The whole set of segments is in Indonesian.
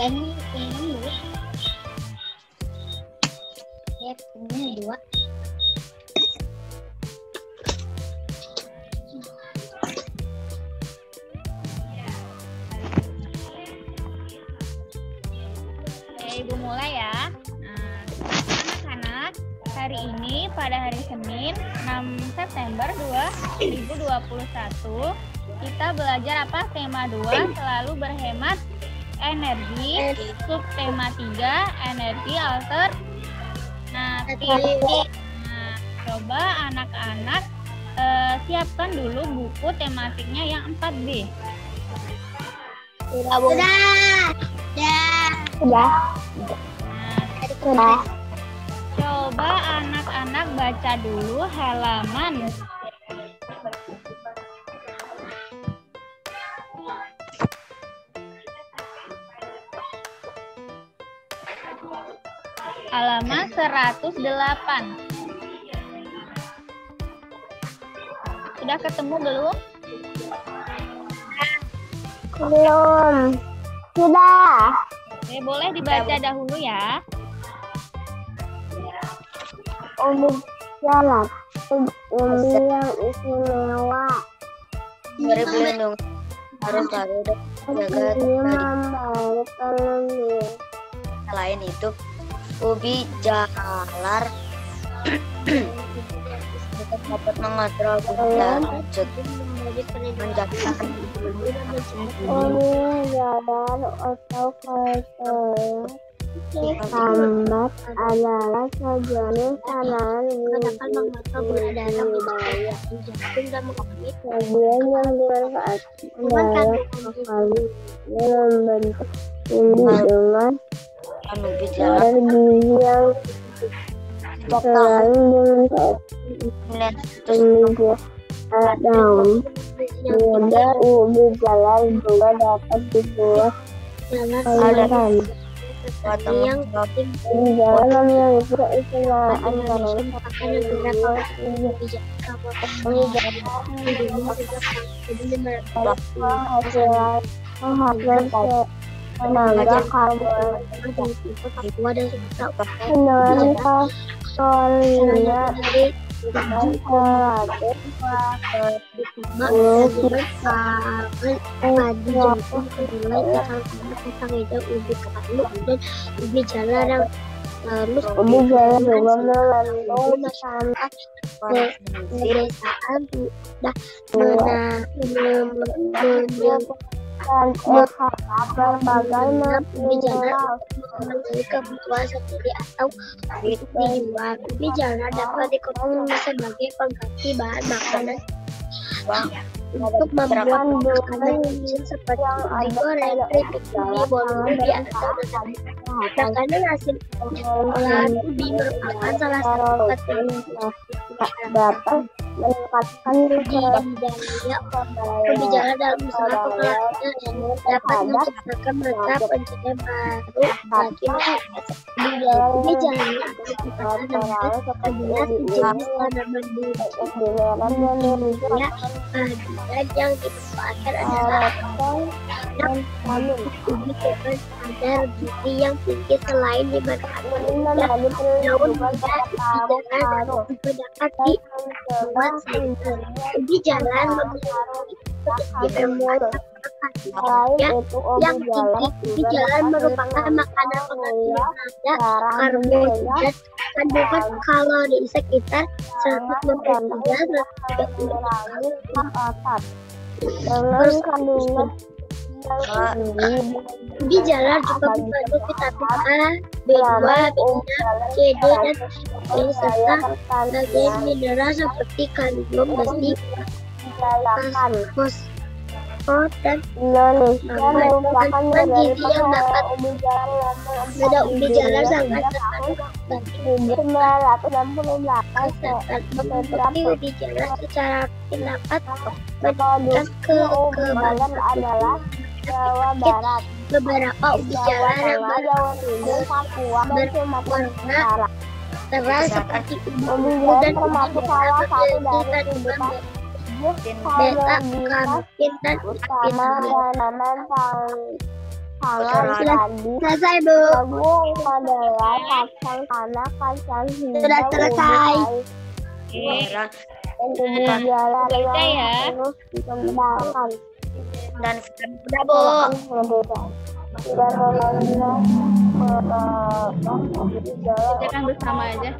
ini lihat ini dua. Ibu mulai ya. Nah, anak-anak, hari ini pada hari Senin 6 September 2021 kita belajar apa? Tema 2, selalu berhemat energi. Subtema 3, energi alternatif. Nah, coba anak-anak siapkan dulu buku tematiknya yang 4B. Sudah. Nah, coba anak-anak baca dulu halaman halaman 108. Sudah ketemu belum? Belum. Sudah. Oke, boleh dibaca dahulu ya. Jalan yang istimewa. Berlindung harus selalu jaga selain itu ubi jalar dapat mengontrol dan menjaga jalan atau kotor lambat adalah sejenis tanaman budidaya bagian yang dimanfaatkan dalam sekali membentuk tumbuh dengan energi yang selain dimanfaatkan daun muda ubi jalar juga dapat dibuat sayuran. Yang jalan memiliki keistimewaan karena tenaga karbon kandungan kalorinya relatif ubi jalar yang ubi jalar juga mengandung masalah pedesaan berbagai mineral kebutuhan sendiri atau dijual. Ubi jalar dapat dikonsumsi sebagai pengganti bahan makanan untuk membuat makanan seperti digoreng, keripik ubi, bolu ubi atau makanan hasil olahan ubi merupakan salah satu dapat meningkatkan budidaya ubi jalar dalam usaha pengelolaan dapat menciptakan mereka pencapaian baru bagi masyarakat. Ubi jalar merupakan sebuah jenis tanaman budidaya bagian yang dimanfaatkan adalah ubi dengan standar gizi yang tinggi selain dimanfaatkan daun muda dapat dibuat sayuran. Ubi jalar yang tinggi. Ubi jalar merupakan makanan pengganti pada karbohidrat kandungan kalori sekitar 163 terus kandungan ubi jalar juga mengandung vitamin A, B2, B6, C, D, dan E serta bagian mineral seperti kalium, besi, fosfor, dan kandungan gizi yang dapat pada ubi jalar sangat terkandung bagi 968 seperti ubi jalar secara dapat meningkatkan kekebalan adalah Jawa Barat. Beberapa ubi jalar yang berwarna keras seperti ubi dan termasuk salah satu dari kehidupan beta karotin dan utama tanaman pangan tadi. Selesai, Bu. Jagung adalah kacang tanah, kacang hijau, Sudah selesai. Oke. merah dan ubi jalar Baca yang ya. terus dikembangkan. dan sudah Bu. Berbeda. Tidak mengenal ubi jalar. Kerjakan bersama aja.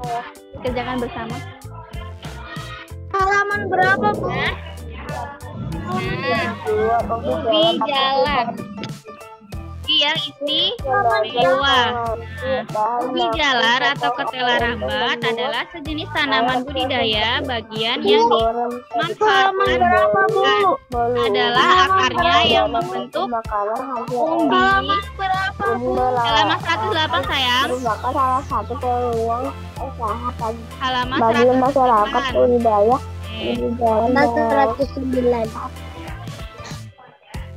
Kerjakan bersama. Halaman berapa, Bu? Nah, Dua ubi jalar. Yang isi mewah. Ubi jalar atau ketela rambat adalah sejenis tanaman budidaya bagian yang dimanfaatkan adalah akarnya yang membentuk umbi. Halaman 108 sayang. merupakan salah satu peluang usaha Halaman bagi masyarakat 108. budidaya Oke. budidaya 109.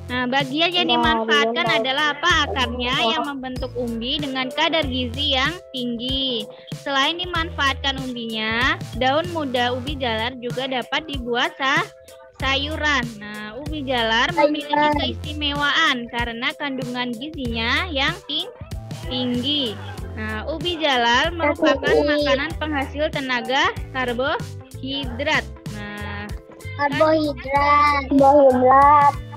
Nah, bagian yang dimanfaatkan adalah apa? Akarnya yang membentuk umbi dengan kadar gizi yang tinggi. Selain dimanfaatkan umbinya, daun muda ubi jalar juga dapat dibuat sayuran. Nah, ubi jalar memiliki keistimewaan karena kandungan gizinya yang tinggi. Nah, ubi jalar merupakan makanan penghasil tenaga karbohidrat. Nah, Karbohidrat.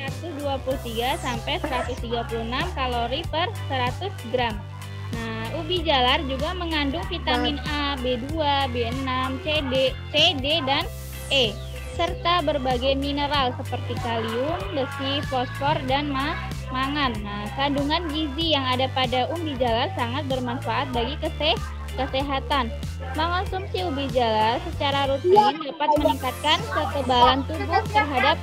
123 sampai 136 kalori per 100 gram. Nah, ubi jalar juga mengandung vitamin A, B2, B6, C, D, dan E, serta berbagai mineral seperti kalium, besi, fosfor, dan mangan. Nah, kandungan gizi yang ada pada ubi jalar sangat bermanfaat bagi kesehatan. Mengonsumsi ubi jalar secara rutin dapat meningkatkan kekebalan tubuh terhadap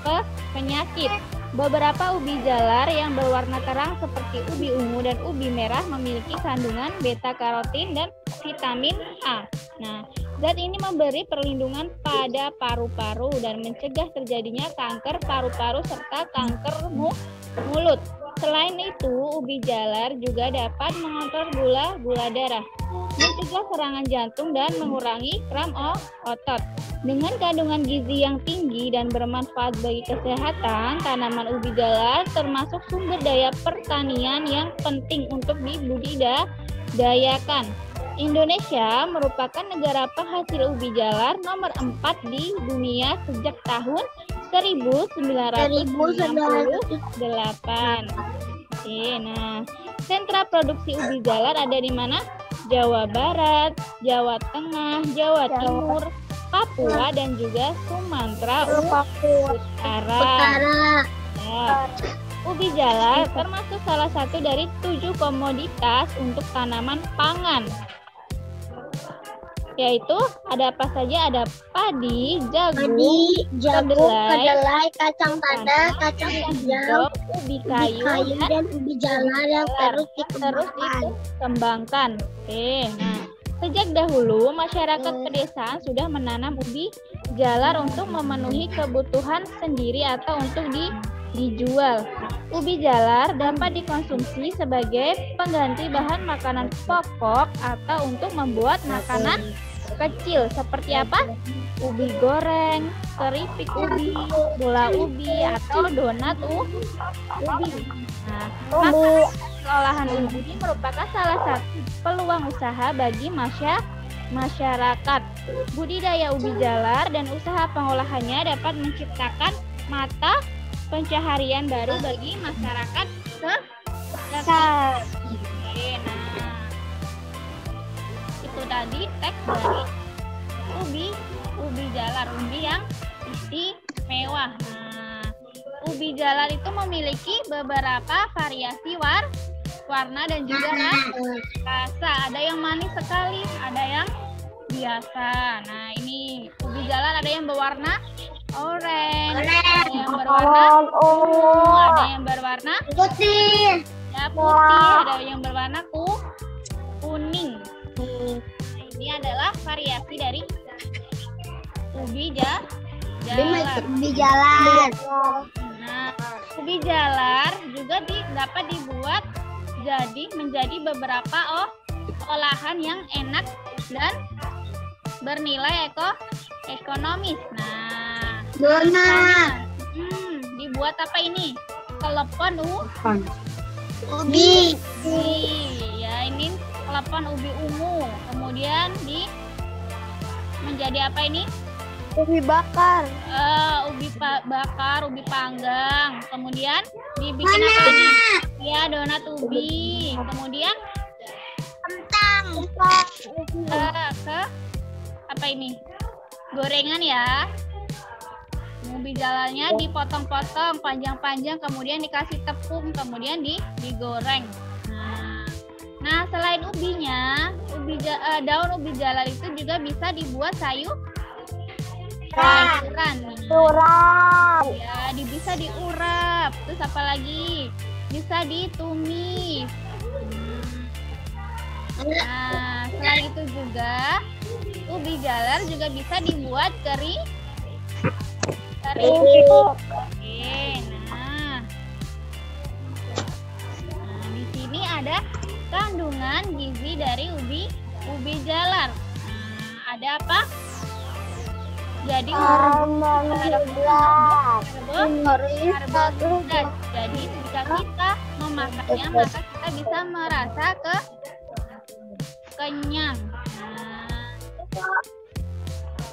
penyakit. Beberapa ubi jalar yang berwarna terang seperti ubi ungu dan ubi merah memiliki kandungan beta karotin dan vitamin A. Nah, zat ini memberi perlindungan pada paru-paru dan mencegah terjadinya kanker paru-paru serta kanker mulut. Selain itu, ubi jalar juga dapat mengontrol gula darah, mencegah serangan jantung dan mengurangi kram otot. Dengan kandungan gizi yang tinggi dan bermanfaat bagi kesehatan, tanaman ubi jalar termasuk sumber daya pertanian yang penting untuk dibudidayakan. Indonesia merupakan negara penghasil ubi jalar nomor 4 di dunia sejak tahun 1998. Oke, nah, sentra produksi ubi jalar ada di mana? Jawa Barat, Jawa Tengah, Jawa Timur, Papua, dan juga Sumatera Utara. Nah, ubi jalar termasuk salah satu dari 7 komoditas untuk tanaman pangan. Yaitu ada apa saja? Ada padi, jagung, kedelai, kacang tanah, kacang hijau, ubi kayu, dan ubi jalar yang terus dikembangkan. Oke, nah, sejak dahulu masyarakat pedesaan sudah menanam ubi jalar untuk memenuhi kebutuhan sendiri atau untuk dijual. Ubi jalar dapat dikonsumsi sebagai pengganti bahan makanan pokok atau untuk membuat makanan kecil seperti apa? Ubi goreng, keripik ubi, bola ubi, atau donat ubi. Nah, maka olahan ubi merupakan salah satu peluang usaha bagi masyarakat. Budidaya ubi jalar dan usaha pengolahannya dapat menciptakan mata pencaharian baru bagi masyarakat sekitar. Nah, itu tadi teks dari ubi jalar, ubi yang istimewa. Nah, ubi jalar itu memiliki beberapa variasi warna dan juga rasa. Ada yang manis sekali, ada yang biasa. Nah, ini ubi jalar ada yang berwarna orange, ada yang berwarna ungu, ada yang berwarna putih, ada yang berwarna kuning. Ini adalah variasi dari ubi jalar. ubi jalar. Nah, ubi jalar juga dapat dibuat menjadi beberapa olahan yang enak dan bernilai ekonomis. Nah, Benar. dibuat apa ini? Klepon Ubi. ya, ini klepon ubi ungu. Kemudian menjadi apa ini? Ubi bakar. Ubi bakar, ubi panggang. Kemudian dibikin apa ini? Ya, donat ubi. Kemudian Kentang. ke apa ini? Gorengan ya. Ubi jalarnya dipotong-potong panjang-panjang, kemudian dikasih tepung, kemudian digoreng. Nah, selain ubinya, daun ubi jalar itu juga bisa dibuat sayuran. Ya, bisa diurap. Terus apa lagi? Bisa ditumis. Nah, selain itu juga ubi jalar juga bisa dibuat kering. Oke, nah, di sini ada kandungan gizi dari ubi jalar. Ada apa? Jadi karbohidrat. Jadi jika kita memakannya, maka kita bisa merasa kenyang.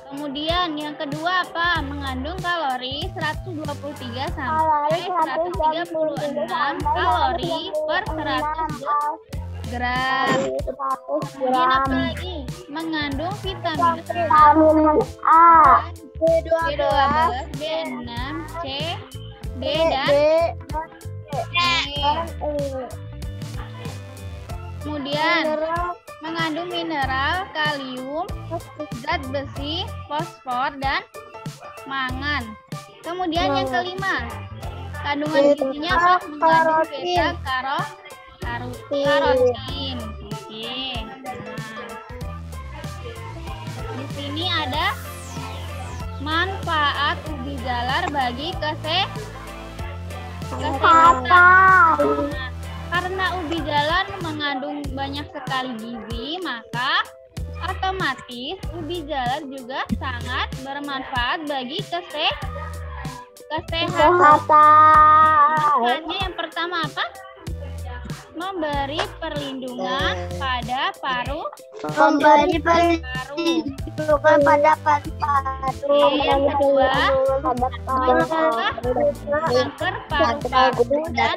Kemudian yang kedua apa? Mengandung kalori 123 sampai 136 kalori per 100 gram. Kemudian apa lagi? Mengandung vitamin A, B12, B6, C, D, dan E. Kemudian mengandung mineral, kalium, zat besi, fosfor, dan mangan. Kemudian yang kelima, kandungan gizinya apa? Mengandung beta karotin. Oke. Di sini ada manfaat ubi jalar bagi kesehatan. Nah, karena ubi jalar mengandung banyak sekali gizi, maka otomatis ubi jalar juga sangat bermanfaat bagi kesehatan. Manfaatnya yang pertama apa? Memberi perlindungan pada paru. Memberi perlindungan pada paru. Yang kedua, kanker paru-paru dan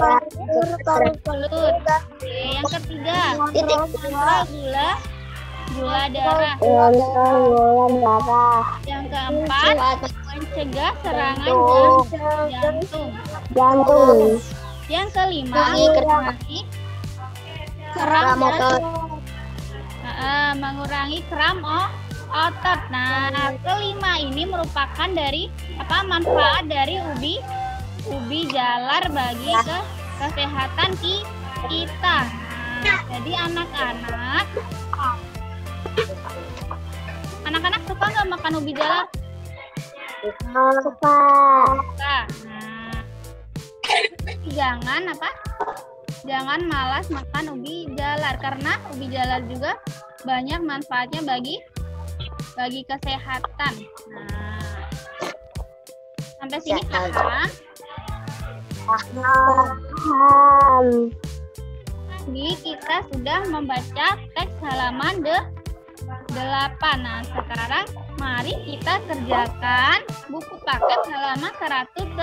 mulut. Yang ketiga, mengontrol gula darah. Yang keempat, mencegah serangan jantung. Yang kelima, mengurangi kram otot. Nah, kelima ini merupakan dari manfaat dari ubi jalar bagi kesehatan kita. Nah, jadi anak-anak suka nggak makan ubi jalar? Suka. Nah, jangan malas makan ubi jalar, karena ubi jalar juga banyak manfaatnya bagi kesehatan. Nah, sampai sini paham? Jadi kita sudah membaca teks halaman 8. Nah, sekarang mari kita kerjakan buku paket halaman 109.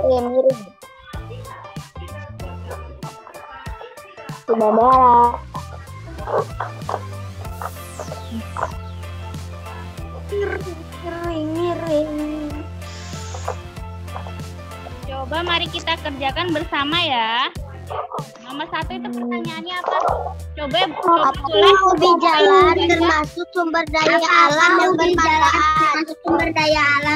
Miring. Sudah beres. Miring. Coba mari kita kerjakan bersama ya. Nomor 1 itu pertanyaannya apa? Coba tulis. Ubi jalar termasuk sumber daya alam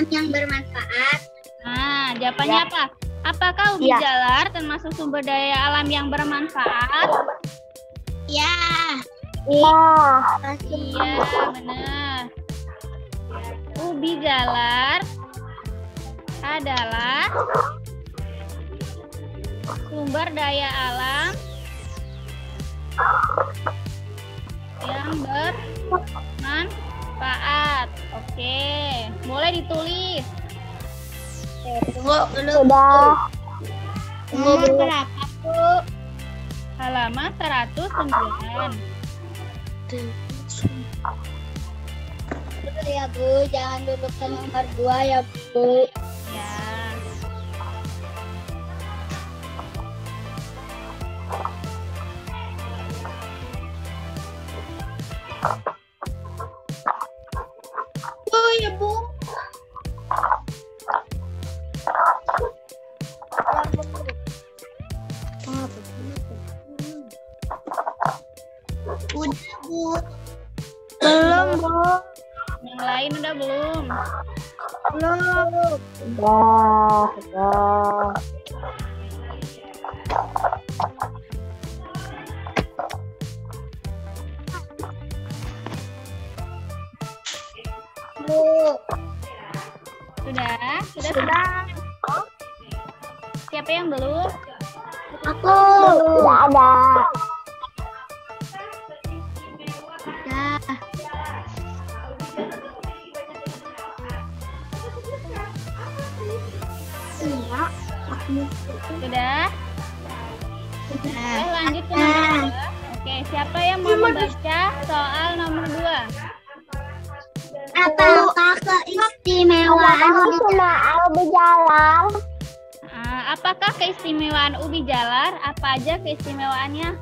yang bermanfaat. Nah, jawabannya apa? Apakah ubi jalar termasuk sumber daya alam yang bermanfaat? Ya. Iya, benar. Ubi jalar adalah sumber daya alam yang bermanfaat. Oke, boleh ditulis. Sudah. Nomor berapa, Bu? Halaman 109. Dulu ya Bu, jangan duduk ke nomor 2 ya Bu. Ya. Oh ya Bu. Udah Bu. Belum, Bu. Yang lain udah belum? Belum. Sudah. Bu. Sudah? Sudah. Siapa yang belum? Aku. Sudah ada. Dah. Enggak. Sudah? Oke, lanjut ke nomor 2. Oke, siapa yang mau membaca soal nomor 2? Apakah keistimewaan Ubi jalar? Apakah keistimewaan ubi jalar? Apa aja keistimewaannya?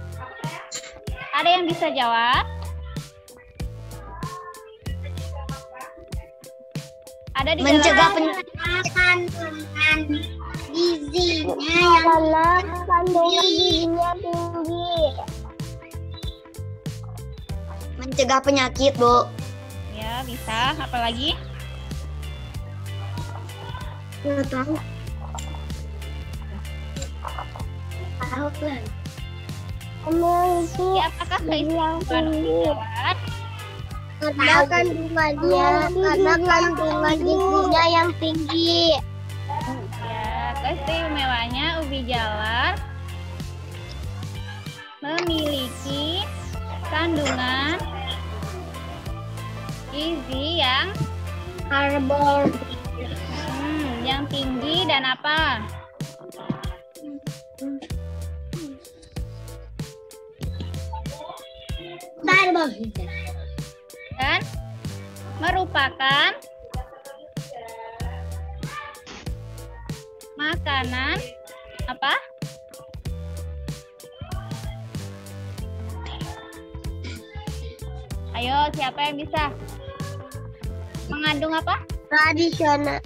Ada yang bisa jawab? Ada di Mencegah dalam kandungan gizinya yang Karena kandungan gizinya tinggi. mencegah penyakit, Bu. ya bisa. Apalagi? nggak tahu. Tahu kan? Memiliki Apakah gizi yang keistimewaan ubi tinggi. jalar? Karena kandungan gizinya yang tinggi. Ya, keistimewaannya ubi jalar memiliki kandungan gizi yang yang tinggi dan apa? Dan merupakan makanan apa? Ayo, siapa yang bisa? Mengandung apa? Tradisional.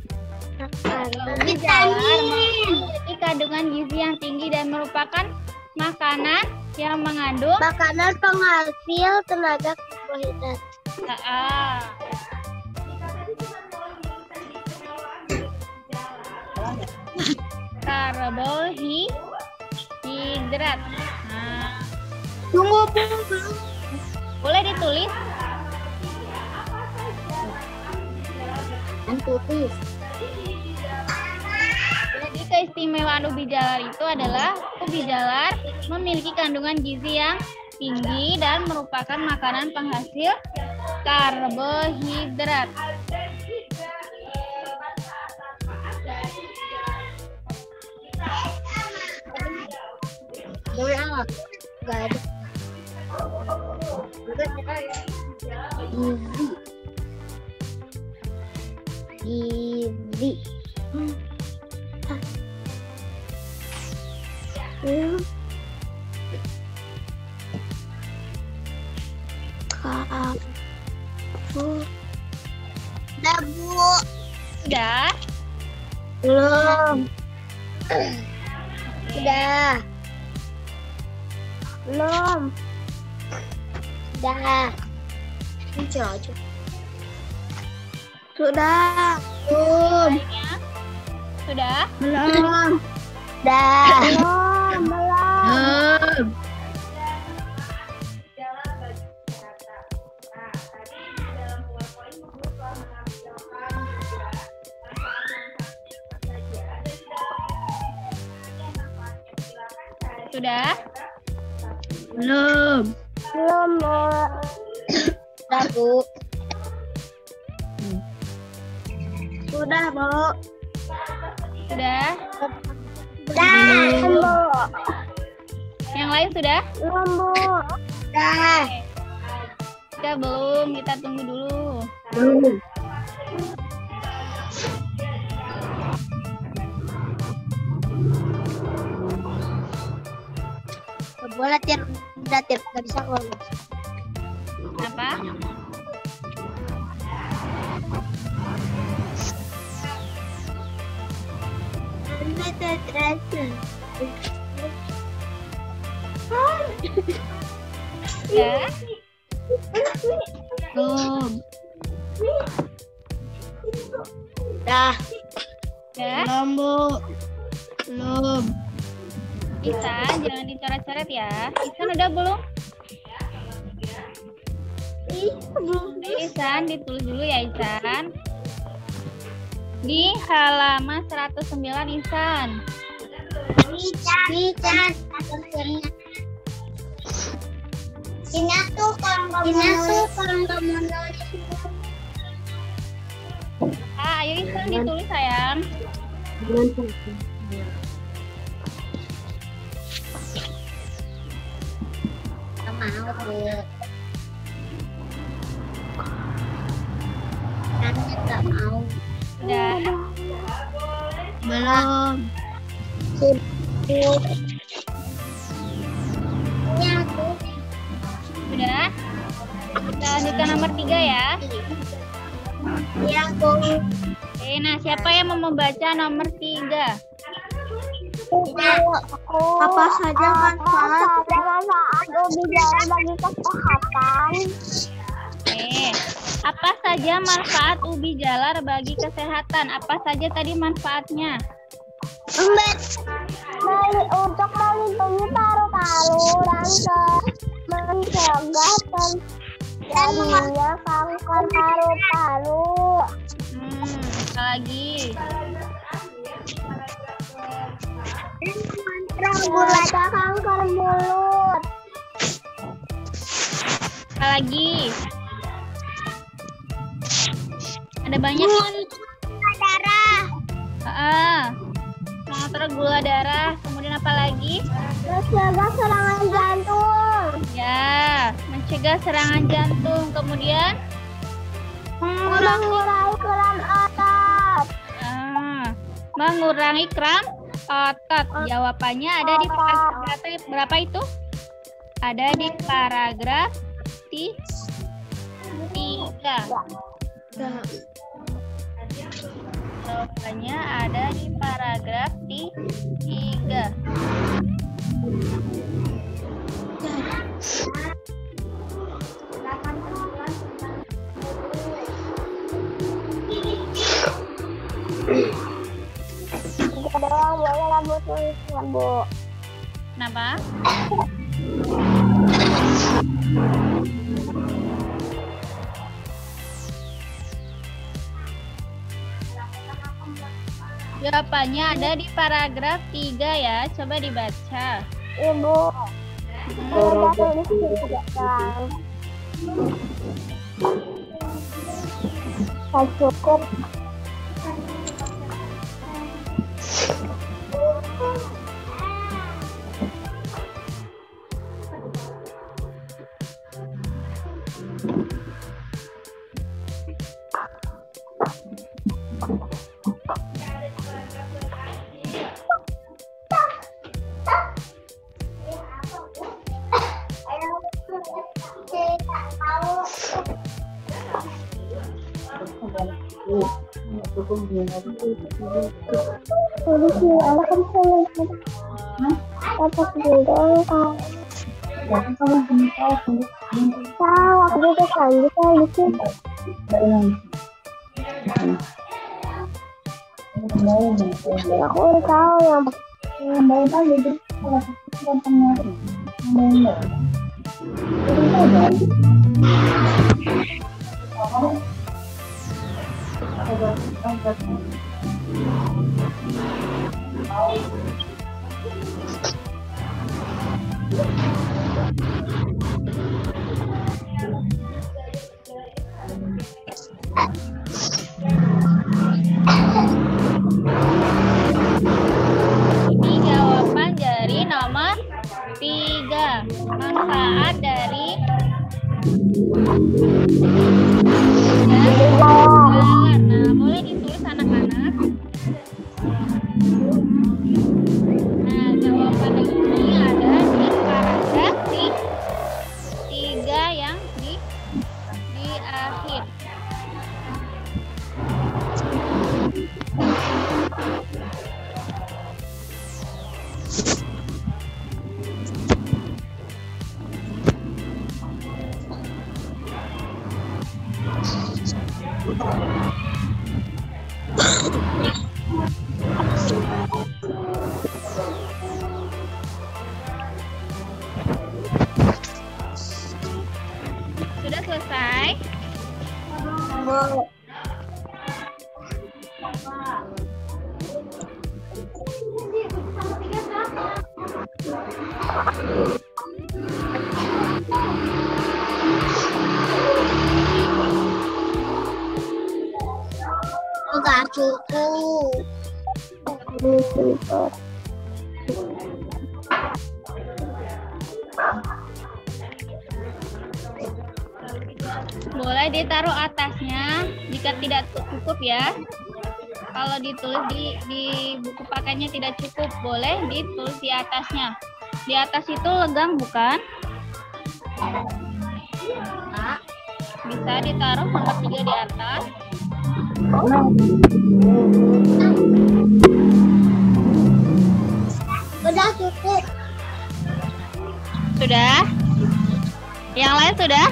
Ubi jalar memiliki kandungan gizi yang tinggi dan merupakan makanan yang mengandung Makanan penghasil tenaga karbohidrat. Karbohidrat. Nah, Tunggu Bu. boleh ditulis? Tulis. Jadi keistimewaan ubi jalar itu adalah ubi jalar memiliki kandungan gizi yang tinggi dan merupakan makanan penghasil karbohidrat. Gak ada. Gizi. Udah Bu. Sudah? Belum. Udah. Belum. Udah. Aja. Sudah. Belum. Lainnya? Sudah? Belum. Udah. Belum. Sudah? Belum. Belum, Bu. Udah, Bu. Sudah, Bu. Sudah? Belum, Bu. Yang lain sudah? Belum, Bu. Udah. Kita belum, kita tunggu dulu. Belum. Boleh Tir. Udah Tir, nggak bisa kalau Apa? Ya? Belum. Udah. Ya? Belum, Bu. Belum. Isan, jangan dicoret-coret ya. Isan udah belum? Isan, ditulis dulu ya Isan. Di halaman 109 Isan. Ini tuh kalau kamu nulis. Ayo Isan ditulis sayang. Nggak mau, Bu. Kan nggak mau. Udah. Belum. Udah. Kita lanjutkan nomor 3 ya. Iya, Bu. Oke, nah siapa yang mau membaca nomor 3? Apa saja manfaat? ubi jalar bagi kesehatan? Oke. Apa saja manfaat ubi jalar bagi kesehatan? Apa saja tadi manfaatnya? Untuk melindungi paru-paru dan mencegah terjadinya kanker paru-paru. Apa lagi? Mencegah kanker mulut. Apa lagi? Ada banyak kan? Darah. Mengatur gula darah. Kemudian apa lagi? Mencegah serangan jantung. Ya, mencegah serangan jantung. Kemudian Mengurangi kram otot. mengurangi kram otot. Jawabannya ada di paragraf berapa itu? Ada di paragraf 3. Jawabannya ada di paragraf 3. Kita doang boleh rambut tulisnya, Bu. Kenapa? Jawabannya ada di paragraf 3 ya. Coba dibaca. Ibu. Udah tulis juga kan. Cukup. Waktu itu kan bisa bikin aku udah tahu yang baik aja jadi kalau kita pernah Ini jawaban dari nomor 3. Manfaat dari jalan. Nah, boleh ditulis anak-anak. Nah, jawaban ini ada di paragraf 3 yang di akhir. Sudah selesai? Enggak cukup. Boleh ditaruh atasnya jika tidak cukup ya. Kalau ditulis di buku pakainya tidak cukup, boleh ditulis di atasnya. Di atas itu legang bukan? Nah, bisa ditaruh nomor 3 di atas. Udah cukup. Sudah? Yang lain sudah?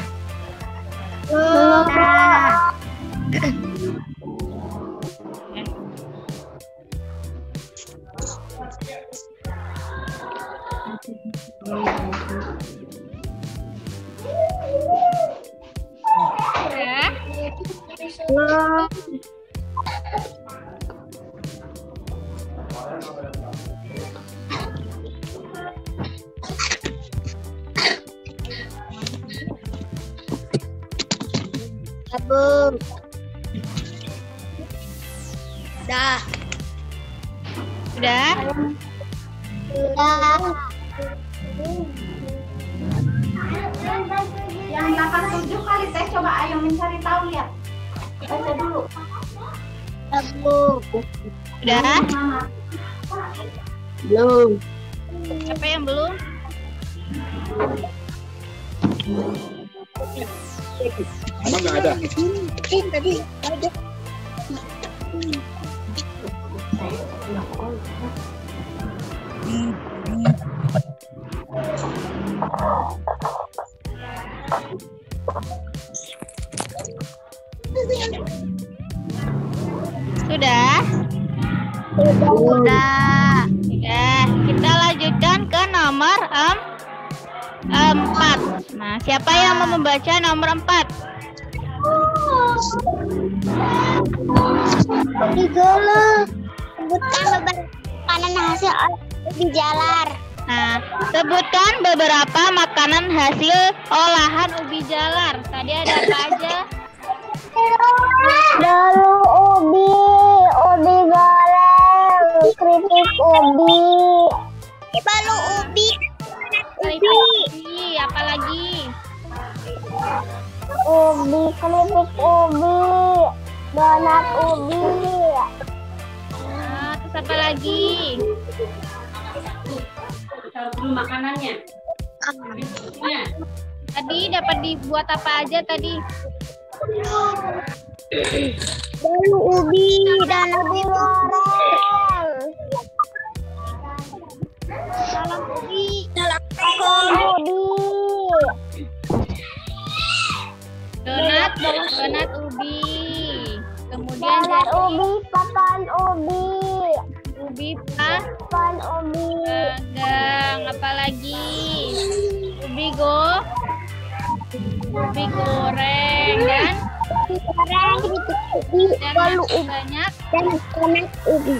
Sudah? Abang. Dah. Sudah? Udah. Yang 87 kali teh, coba ayo mencari tahu, lihat. Baca dulu. Abang. Sudah? Belum. Siapa yang belum? Emang nggak ada? Tadi ada. Sudah? Udah. Ya, kita lanjutkan ke nomor 4. Nah, siapa yang mau membaca nomor 4? Digolong. Sebutkan beberapa makanan hasil ubi jalar. Nah, sebutkan beberapa makanan hasil olahan ubi jalar. Tadi ada apa aja? Lalu ubi goreng, keripik ubi, Balu ubi. Ubi, apa lagi? ubi, keripik ubi, donat ubi, Nah, terus apa lagi? Taruh dulu makanannya. Tadi dapat dibuat apa aja tadi? Balu ubi dan ubi goreng, dalam ubi. Dalam ubi, Donat ubi. Kemudian donat dari ubi, papan ubi, ubi papan ubi, panggang, apa lagi? Ubi goreng dan goreng ubi. Balu masih ubi banyak. dan donat ubi.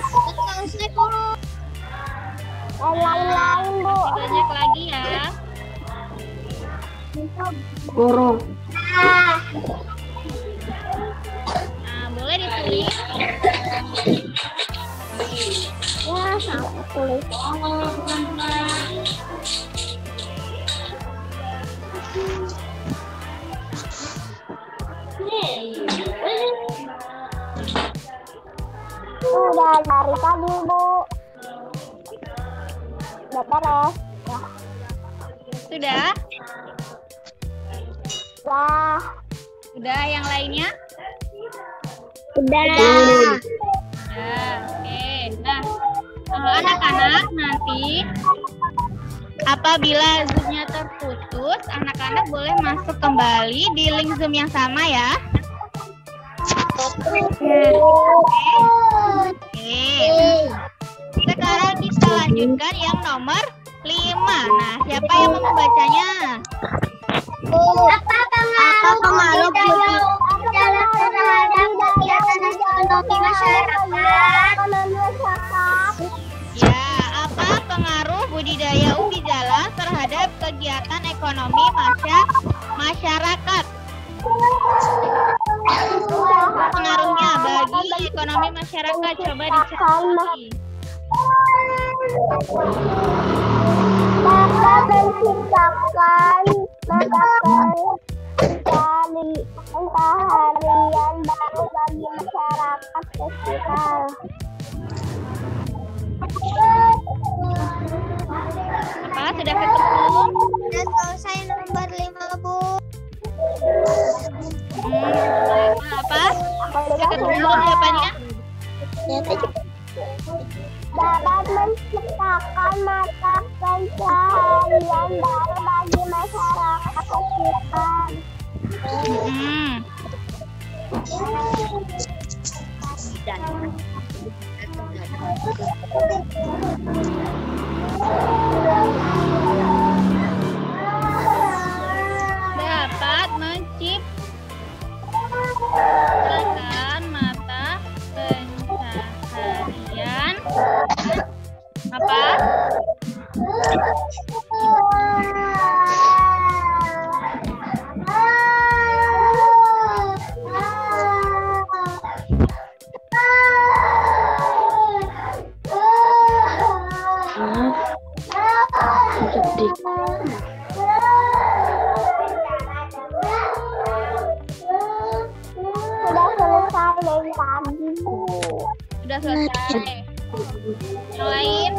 yang lain-lain bu. Masih banyak lagi ya. Burung. Nah, boleh ditulis. Ya, sama tulis. Udah dari tadi, Bu. Udah beres. Sudah? Wah, Sudah yang lainnya? udah. Ya, oke. Nah, anak-anak nanti apabila Zoom-nya terputus, anak-anak boleh masuk kembali di link Zoom yang sama ya. Oke. Sekarang kita lanjutkan yang nomor 5. Nah, siapa yang mau membacanya? Apa pengaruh budidaya terhadap kegiatan ekonomi masyarakat? Ya, apa pengaruh budidaya ubi jalar terhadap kegiatan ekonomi masyarakat? Pengaruhnya bagi ekonomi masyarakat, coba dicari. Dapat menciptakan harian baru bagi masyarakat sekitar. Apa sudah ketemu? Dan selesai nomor 5, Bu. Apa? Sudah ketemu belum jawabannya? Dapat menciptakan mata pencaharian baru bagi masyarakat sekitar. Dapat menciptakan mata pencaharian apa? Sudah selesai dari tadi, Bu. Sudah selesai. Yang lain?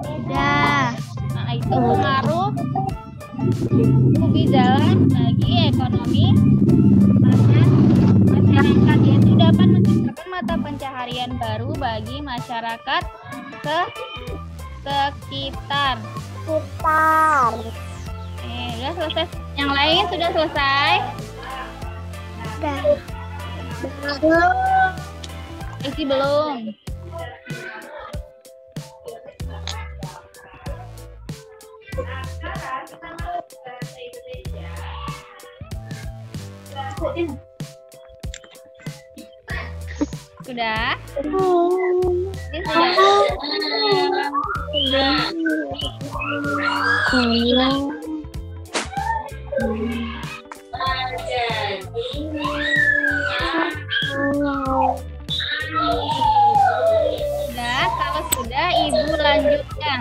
Sudah. Nah, itu pengaruh ubi jalar bagi ekonomi masyarakat, yaitu dapat menciptakan mata pencaharian baru bagi masyarakat sekitar. Sudah selesai. Yang lain sudah selesai? Isi belum? Sudah? Ini sudah. Sudah, kalau sudah Ibu lanjutkan.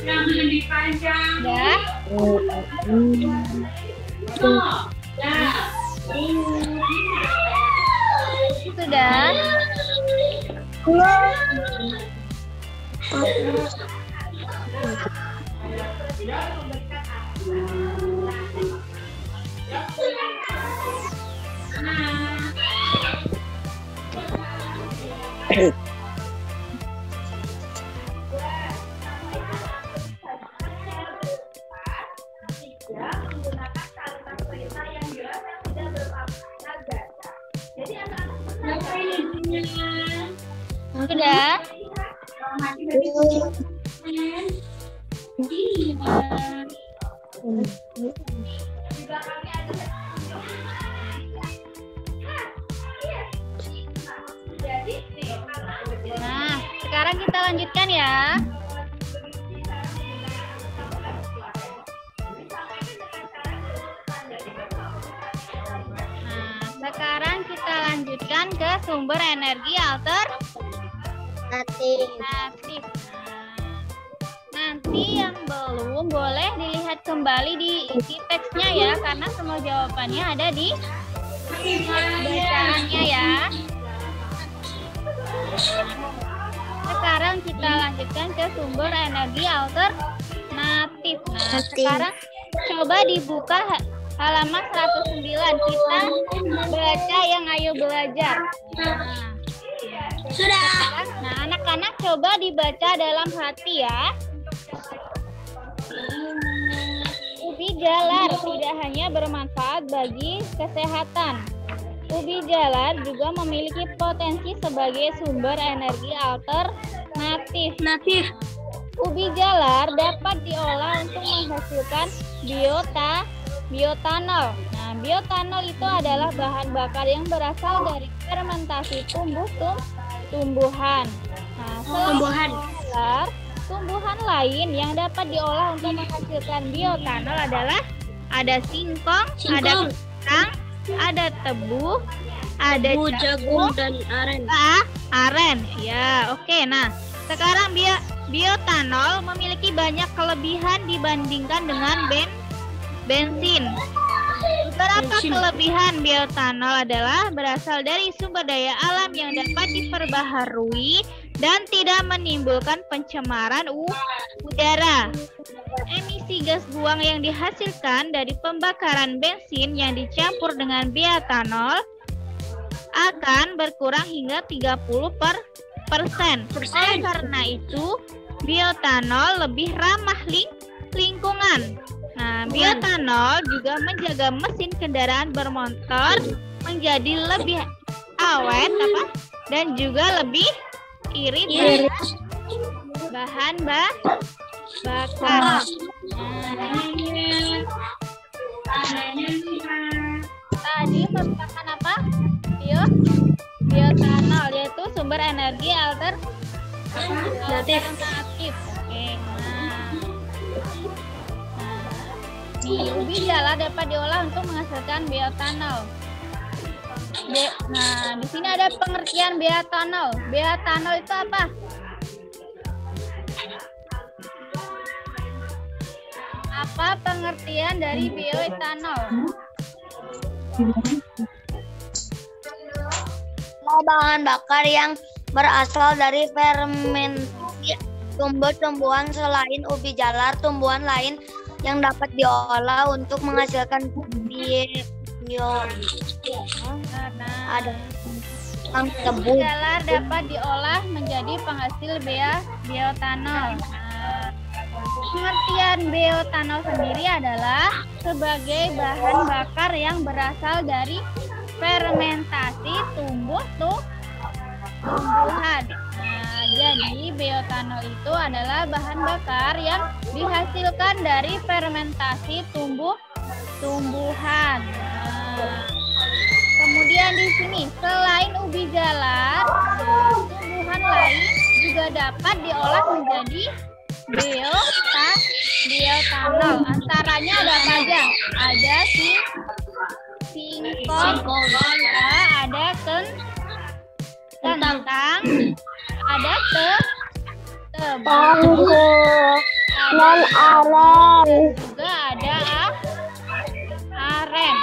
Sudah? Sudah? Sudah? Nah, sekarang kita lanjutkan ya. sumber energi alternatif. Nanti yang belum boleh dilihat kembali di isi teksnya ya, karena semua jawabannya ada di bacaannya ya. Sekarang kita lanjutkan ke sumber energi alternatif. Nah, sekarang coba dibuka halaman 109. Kita baca yang Ayo Belajar. Sudah. Nah, anak-anak coba dibaca dalam hati ya. Ubi jalar tidak hanya bermanfaat bagi kesehatan. Ubi jalar juga memiliki potensi sebagai sumber energi alternatif. Ubi jalar dapat diolah untuk menghasilkan bioetanol. Nah, bioetanol itu adalah bahan bakar yang berasal dari fermentasi tumbuhan. Nah, tumbuhan lain yang dapat diolah untuk menghasilkan bioetanol adalah ada singkong, ada pisang, ada tebu, ada jagung dan aren. Ya, oke. Nah, sekarang bioetanol memiliki banyak kelebihan dibandingkan dengan bensin. Beberapa kelebihan bioetanol adalah berasal dari sumber daya alam yang dapat diperbaharui dan tidak menimbulkan pencemaran udara. Emisi gas buang yang dihasilkan dari pembakaran bensin yang dicampur dengan bioetanol akan berkurang hingga 30%. Oleh karena itu, bioetanol lebih ramah lingkungan. Nah, bioetanol juga menjaga mesin kendaraan bermotor menjadi lebih awet dan juga lebih irit dari bahan bakar. Tadi merupakan apa? Bioetanol, yaitu sumber energi alternatif. Oke, ubi jalar dapat diolah untuk menghasilkan bioetanol. Nah, di sini ada pengertian bioetanol. Bioetanol itu apa? Apa pengertian dari bioetanol? Bahan bakar yang berasal dari fermentasi tumbuh-tumbuhan. Selain ubi jalar, tumbuhan lain yang dapat diolah untuk menghasilkan ada tebu. Jalar dapat diolah menjadi penghasil bioetanol. Pengertian bioetanol sendiri adalah sebagai bahan bakar yang berasal dari fermentasi tumbuhan. Nah, jadi bioetanol itu adalah bahan bakar yang dihasilkan dari fermentasi tumbuhan. Nah, kemudian di sini selain ubi jalar, tumbuhan lain juga dapat diolah menjadi bioetanol. Antaranya ada apa aja? Ada singkong, ada kentang, ada tebu, dan aren. juga ada aren.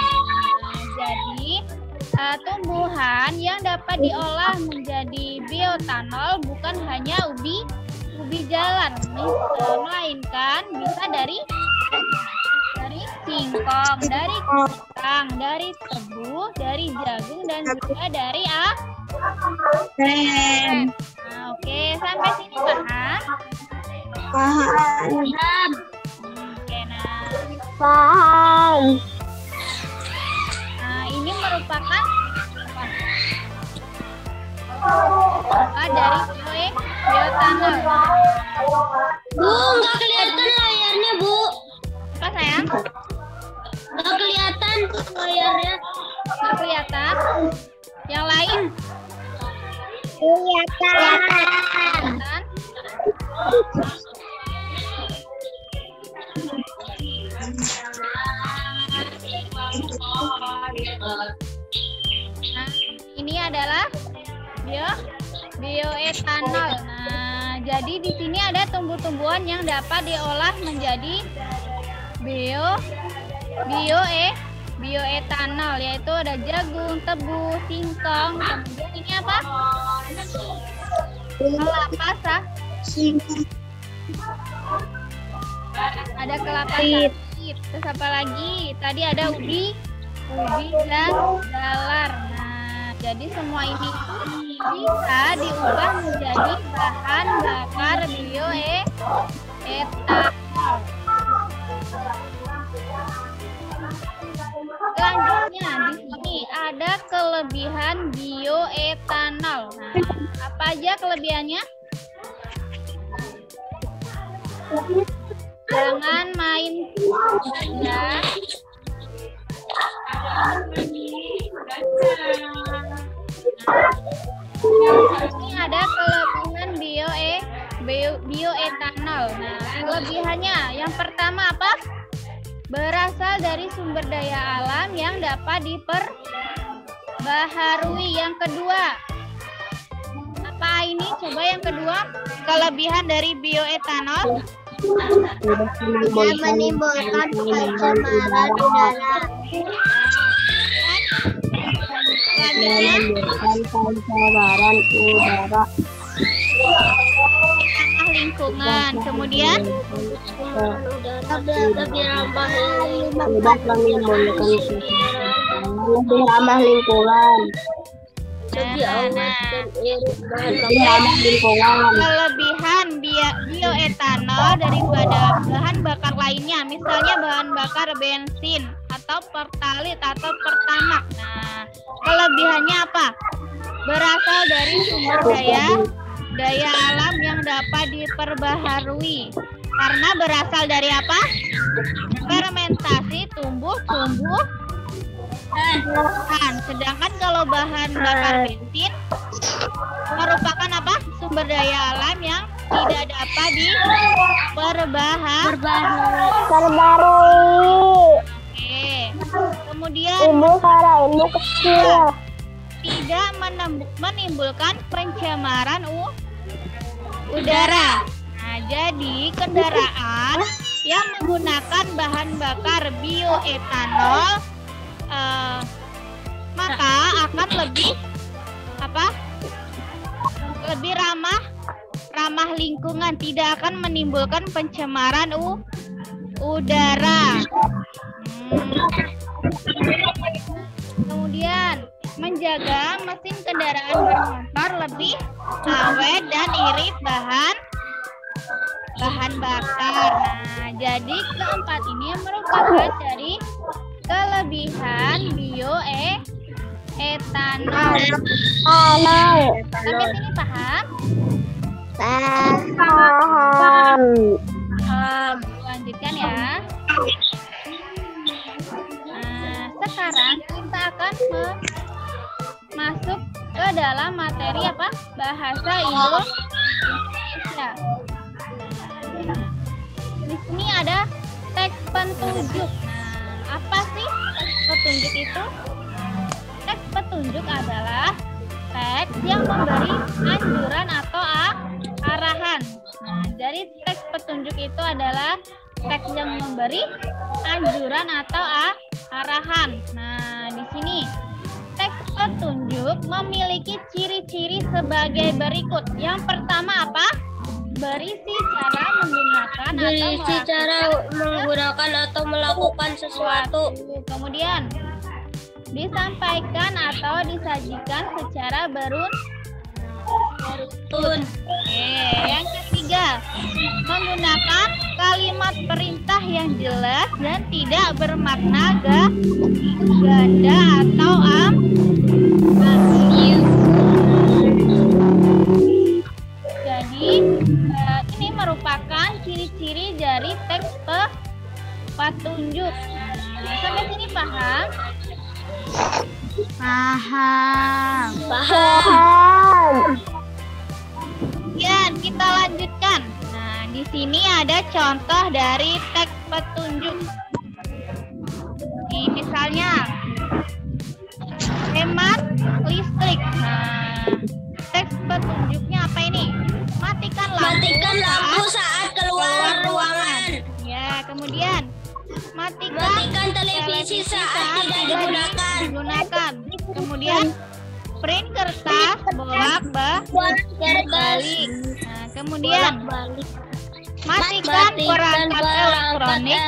Jadi tumbuhan yang dapat diolah menjadi bioetanol bukan hanya ubi jalar, melainkan bisa dari singkong, dari kentang, dari tebu, dari jagung, dan juga dari aren. Nah, oke, sampai sini paham? Paham. Oke, Paham. nah ini merupakan dari bioetanol. Bu, nggak kelihatan layarnya, Bu. Apa sayang? Nggak kelihatan layarnya. Nggak kelihatan? Yang lain? Kelihatan. Nah, ini adalah bioetanol. Nah, jadi di sini ada tumbuh-tumbuhan yang dapat diolah menjadi bioetanol, yaitu ada jagung, tebu, singkong. Kemudian ini apa? Kelapa sawit. Ada kelapa sawit. Terus apa lagi? Tadi ada ubi dan jalar. Nah, jadi semua ini bisa diubah menjadi bahan bakar bioetanol. Selanjutnya di sini ada kelebihan bioetanol. Nah, apa aja kelebihannya? Jangan main ya. Ini ada kelebihan bioetanol. Nah, kelebihannya yang pertama apa? Berasal dari sumber daya alam yang dapat diperbaharui. Yang kedua, apa ini? Coba yang kedua, kelebihan dari bioetanol. Menimbulkan pencemaran udara. Lingkungan. Kemudian lebih ramah lingkungan. Kelebihan bioetanol daripada bahan bakar lainnya, misalnya bahan bakar bensin atau pertalit atau pertamak. Nah, kelebihannya apa? Berasal dari sumber daya alam yang dapat diperbaharui. Karena berasal dari apa? Fermentasi tumbuh-tumbuhan. Sedangkan kalau bahan bakar bensin merupakan apa? Sumber daya alam yang tidak dapat Perbarui. Oke. Kemudian Ilmu kecil. tidak menimbulkan pencemaran udara. Nah, jadi kendaraan yang menggunakan bahan bakar bioetanol maka akan lebih ramah lingkungan, tidak akan menimbulkan pencemaran udara. Kemudian menjaga mesin kendaraan bermotor lebih awet dan irit bahan bakar. Nah, jadi keempat ini merupakan dari kelebihan bioetanol. Sampai sini paham? Paham. Lanjutkan ya. Nah, sekarang kita akan masuk ke dalam materi apa? Bahasa Indonesia. Di sini ada teks petunjuk. Nah, apa sih teks petunjuk itu? Teks petunjuk adalah teks yang memberi anjuran atau arahan. Nah, jadi teks petunjuk itu adalah teks yang memberi anjuran atau arahan. Nah, di sini teks petunjuk memiliki ciri-ciri sebagai berikut. Yang pertama apa? Berisi cara menggunakan atau melakukan sesuatu. Kemudian disampaikan atau disajikan secara beruntun. Yang ketiga, menggunakan kalimat perintah yang jelas dan tidak bermakna ganda atau ambigu. Jadi ini merupakan ciri-ciri dari teks petunjuk. Nah, sampai sini paham? Paham. Kemudian kita lanjutkan. Nah, di sini ada contoh dari teks petunjuk. Ini misalnya hemat listrik. Nah, petunjuknya apa ini? Matikan lampu saat keluar ruangan. Ya, kemudian matikan televisi saat tidak digunakan. Kemudian print kertas bolak-balik. Nah, kemudian matikan perangkat elektronik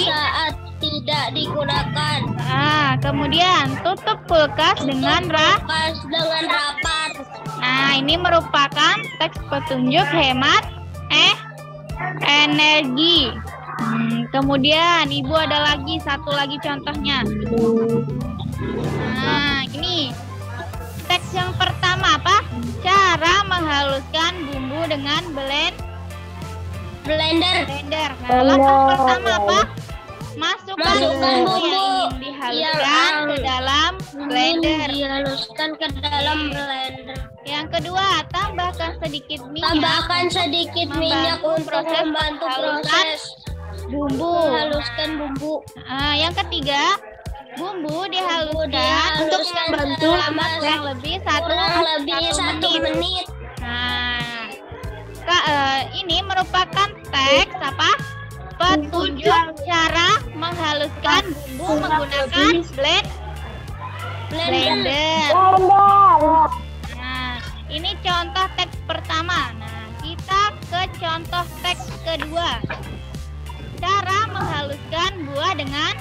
saat tidak digunakan. Nah, kemudian tutup kulkas dengan rapat. Nah, ini merupakan teks petunjuk hemat energi. Kemudian Ibu ada lagi satu lagi contohnya. Nah, ini teks yang pertama apa? Cara menghaluskan bumbu dengan blender. Nah, langkah pertama apa? Masukkan bumbu yang ingin dihaluskan ke dalam blender. Yang kedua, tambahkan sedikit minyak untuk membantu proses bumbu. Yang ketiga, bumbu dihaluskan untuk membantu kurang lebih satu menit. Nah, ini merupakan teks apa? Petunjuk cara menghaluskan bumbu menggunakan blender. Nah, ini contoh teks pertama. Nah, kita ke contoh teks kedua. Cara menghaluskan buah dengan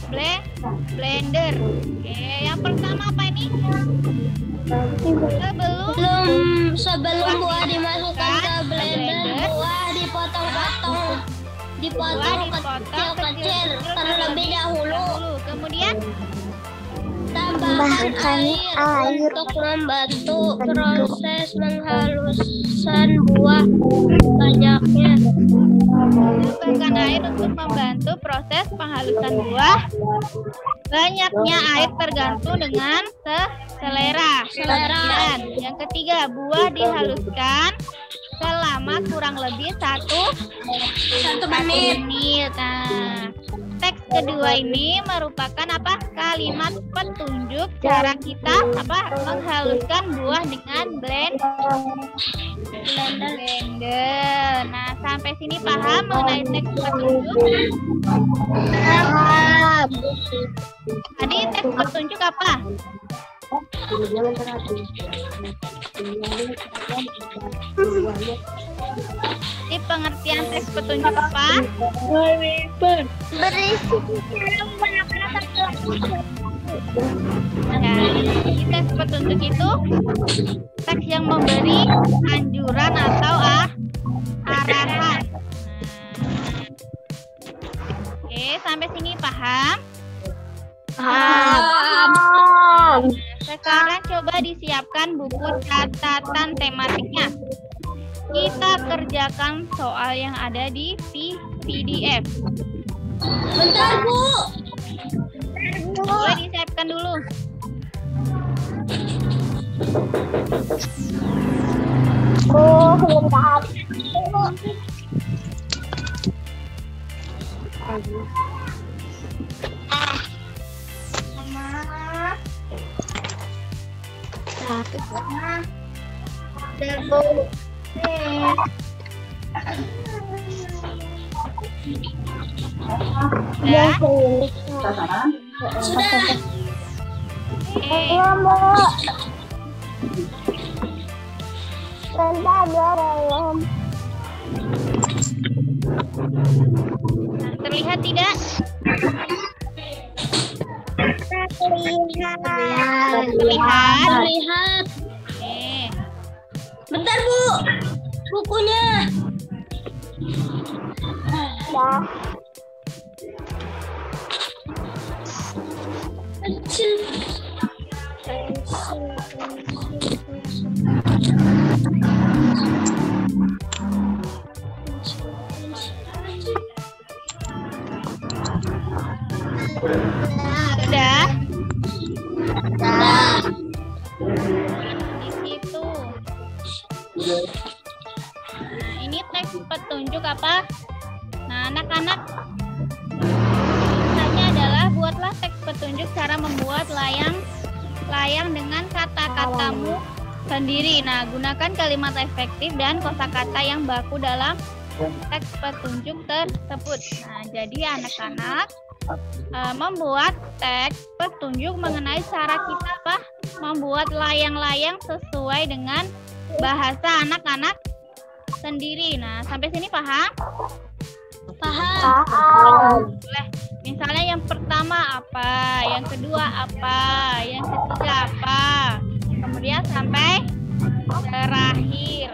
blender. Oke, yang pertama apa ini? Sebelum buah dimasukkan ke blender, buah dipotong kecil-kecil terlebih dahulu. Kemudian tambahkan air untuk membantu proses menghaluskan buah banyaknya. Tambahkan air untuk membantu proses penghalusan buah. Banyaknya air tergantung dengan selera. Kemudian yang ketiga, buah dihaluskan selama kurang lebih satu menit. Nah, teks kedua ini merupakan apa? Kalimat petunjuk cara kita apa? Menghaluskan buah dengan blender. Nah, sampai sini paham mengenai teks petunjuk? Paham. Tadi teks petunjuk apa? Di pengertian teks petunjuk apa? Berisi Ya, di teks petunjuk itu teks yang memberi anjuran atau arahan. Oke, sampai sini paham? Paham. Sekarang coba disiapkan buku catatan tematiknya. Kita kerjakan soal yang ada di PDF. Bentar, Bu. Boleh disiapkan dulu. Belum paham. Sudah. Terlihat tidak? Terlihat. Oke. Bentar, Bu. Bukunya. Kecil. Sudah? Di situ. Nah, ini teks petunjuk apa? Nah, anak-anak, tulisannya adalah buatlah teks petunjuk cara membuat layang dengan kata-katamu sendiri. Nah, gunakan kalimat efektif dan kosakata yang baku dalam teks petunjuk tersebut. Nah, jadi anak-anak membuat teks petunjuk mengenai cara kita membuat layang-layang sesuai dengan bahasa anak-anak sendiri. Nah, sampai sini paham? Paham. Boleh. Misalnya yang pertama apa, yang kedua apa, yang ketiga apa, kemudian sampai terakhir.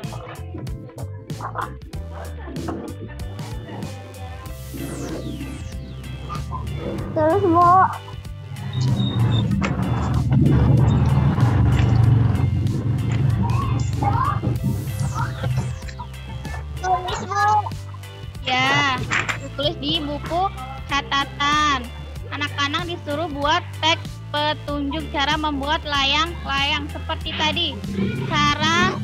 Terus Bu, Ya, tulis di buku catatan. Anak-anak disuruh buat teks petunjuk cara membuat layang-layang seperti tadi. Cara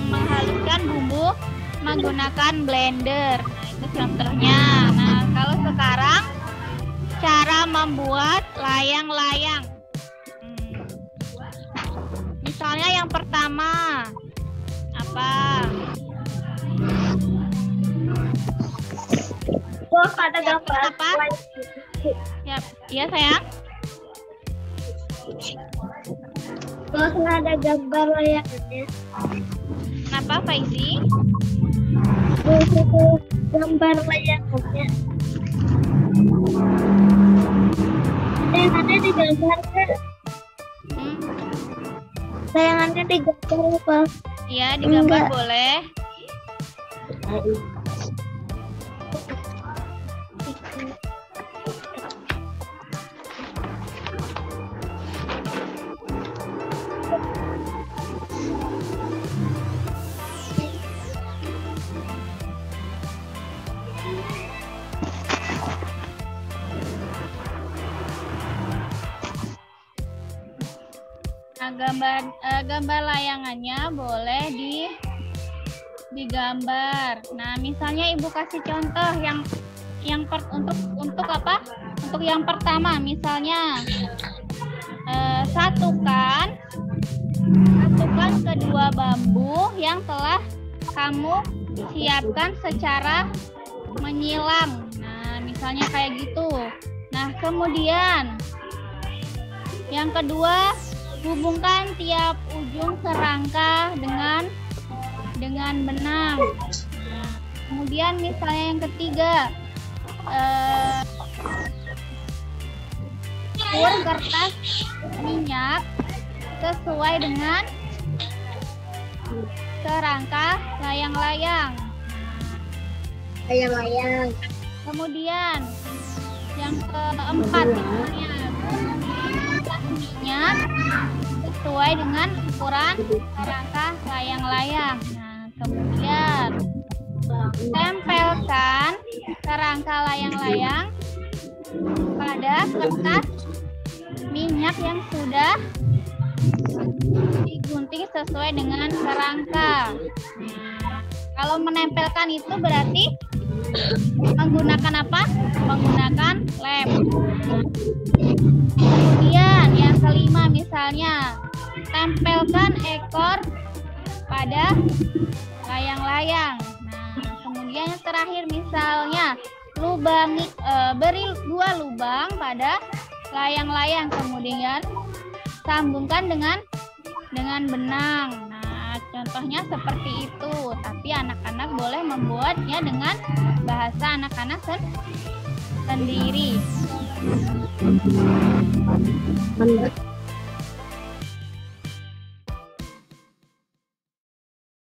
menghaluskan bumbu menggunakan blender. Nah, itu contohnya. Nah, kalau sekarang cara membuat layang-layang. Misalnya yang pertama apa? Ada gambar apa? Ya sayang. Terus ada gambar layarnya. Kenapa Faizi? Terus itu gambar layarnya. Layangannya digambar kan? Layangannya digambar apa? Iya, digambar boleh. Nah, gambar layangannya boleh digambar. Nah, misalnya Ibu kasih contoh untuk apa? Untuk yang pertama, misalnya satukan kedua bambu yang telah kamu siapkan secara menyilang. Nah, misalnya kayak gitu. Nah, kemudian yang kedua, hubungkan tiap ujung serangka dengan benang. Nah, kemudian misalnya yang ketiga, ukur kertas minyak sesuai dengan serangka layang-layang. Layang-layang. Kemudian yang keempat, misalnya kertas minyak sesuai dengan ukuran serangka layang-layang. Nah, kemudian tempelkan serangka layang-layang pada kertas minyak yang sudah digunting sesuai dengan serangka. Kalau menempelkan itu berarti menggunakan apa? Menggunakan lem. Kemudian yang kelima, misalnya tempelkan ekor pada layang-layang. Nah, kemudian yang terakhir, misalnya beri 2 lubang pada layang-layang, kemudian sambungkan dengan benang. Nah, contohnya seperti itu. Tapi anak-anak boleh membuatnya dengan bahasa anak-anak sendiri.